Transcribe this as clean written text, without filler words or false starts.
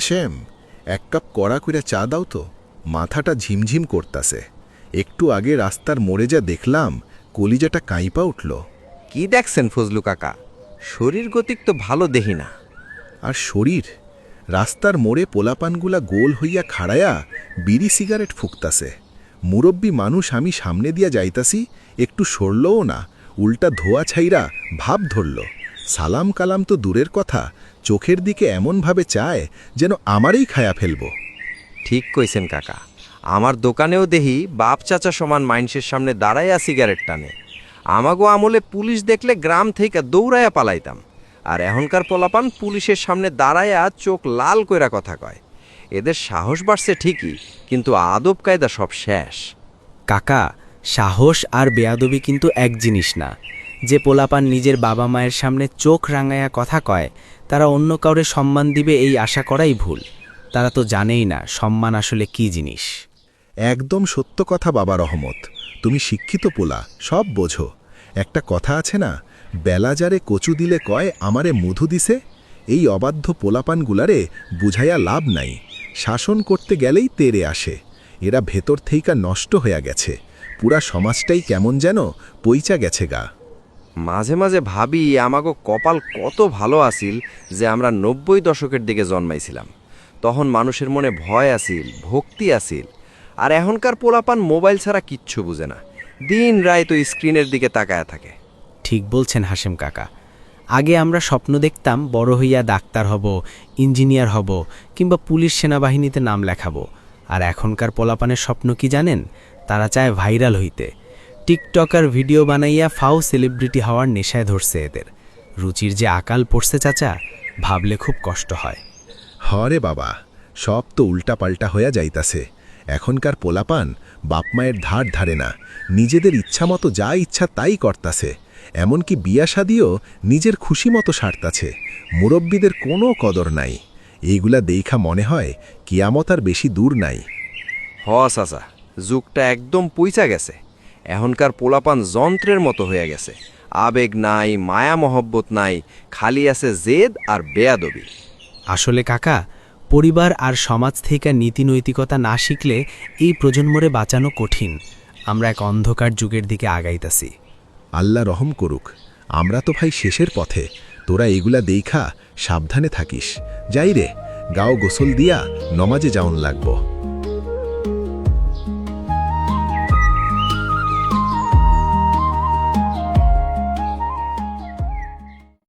হাশেম, এক কাপ কড়া কইরা চা দাও তো, মাথাটা ঝিমঝিম করতাছে। একটু আগে রাস্তার মোড়ে যা দেখলাম, কলিজাটা কাঁইপা উঠল। কি দেখছেন ফজলু কাকা? শরীর গতিক তো ভালো দেখি না। আর শরীর, রাস্তার মোড়ে পোলাপানগুলা গোল হইয়া খাড়ায়া বিড়ি সিগারেট ফুকতাছে। মুরব্বী মানুষ আমি সামনে দিয়া যাইতাছি, একটু সরলও না, উল্টা ধোয়া ছাইরা ভাব ধরল। সালাম কালাম তো দূরের কথা, চোখের দিকে এমনভাবে চায় যেন আমারই খায়া ফেলব। ঠিক কইছেন কাকা, আমার দোকানেও দেখি বাপ চাচা সমান মাইনসের সামনে দাঁড়াইয়া সিগারেট টানে। আমাগো আমলে পুলিশ দেখলে গ্রাম থেকে দৌড়াইয়া পালাইতাম, আর এখনকার পোলাপান পুলিশের সামনে দাঁড়াইয়া চোখ লাল কইরা কথা কয়। এদের সাহস বাড়ছে ঠিকই, কিন্তু আদব কায়দা সব শেষ। কাকা, সাহস আর বেয়াদবি কিন্তু এক জিনিস না। যে পোলাপান নিজের বাবা মায়ের সামনে চোখ রাঙায়া কথা কয়, তারা অন্য কাউরে সম্মান দিবে এই আশা করাই ভুল। তারা তো জানেই না সম্মান আসলে কি জিনিস। একদম সত্য কথা বাবা রহমত, তুমি শিক্ষিত পোলা, সব বোঝো। একটা কথা আছে না, বেলা যারে কচু দিলে কয় আমারে মধু দিছে। এই অবাধ্য পোলাপানগুলারে বুঝাইয়া লাভ নাই, শাসন করতে গেলেই তেরে আসে। এরা ভেতর থেইকা নষ্ট হইয়া গেছে, পুরা সমাজটাই কেমন যেন পইচা গেছে গা। মাঝে মাঝে ভাবি আমাগো কপাল কত ভালো আছিল যে আমরা ৯০ দশকের দিকে জন্মাইছিলাম। তখন মানুষের মনে ভয় আছিল, ভক্তি আছিল। আর এখনকার পোলাপান মোবাইল ছাড়া কিচ্ছু বুঝে না, দিন রায় তো স্ক্রিনের দিকে তাকায়া থাকে। ঠিক বলছেন হাশেম কাকা। আগে আমরা স্বপ্ন দেখতাম বড় হইয়া ডাক্তার হব, ইঞ্জিনিয়ার হব, কিংবা পুলিশ সেনাবাহিনীতে নাম লেখাবো। আর এখনকার পোলাপানের স্বপ্ন কি জানেন? তারা চায় ভাইরাল হইতে। টিকটকার ভিডিও বানাইয়া ফাও সেলিব্রিটি হওয়ার নেশায় ধরছে এদের। রুচির যে আকাল পড়ছে চাচা, ভাবলে খুব কষ্ট হয়। হরে বাবা, সব তো উল্টাপাল্টা হইয়া যাইতাছে। এখনকার পোলাপান বাপমায়ের ধার ধারে না, নিজেদের ইচ্ছামতো যা ইচ্ছা তাই করতাছে। এমনকি বিয়া শাদিও নিজের খুশি মতো সারতাছে। মুরব্বীদের কোনো কদর নাই। এইগুলা দেইখা মনে হয় কিয়ামত আর বেশি দূর নাই। চাচা, যুগটা একদম পইচা গেছে। এখনকার পোলাপান যন্ত্রের মতো হয়ে গেছে। আবেগ নাই, মায়া মহব্বত নাই, খালি আছে জেদ আর বেয়াদবি। আসলে কাকা, পরিবার আর সমাজ থেকে নীতি নৈতিকতা না শিখলে এই প্রজন্মরে বাঁচানো কঠিন। আমরা এক অন্ধকার যুগের দিকে আগাইতাছি। আল্লাহ রহম করুক। আমরা তো ভাই শেষের পথে, তোরা এগুলা দেইখা সাবধানে থাকিস। যাই রে, গাও গোসল দিয়া নমাজে যাওন লাগবো।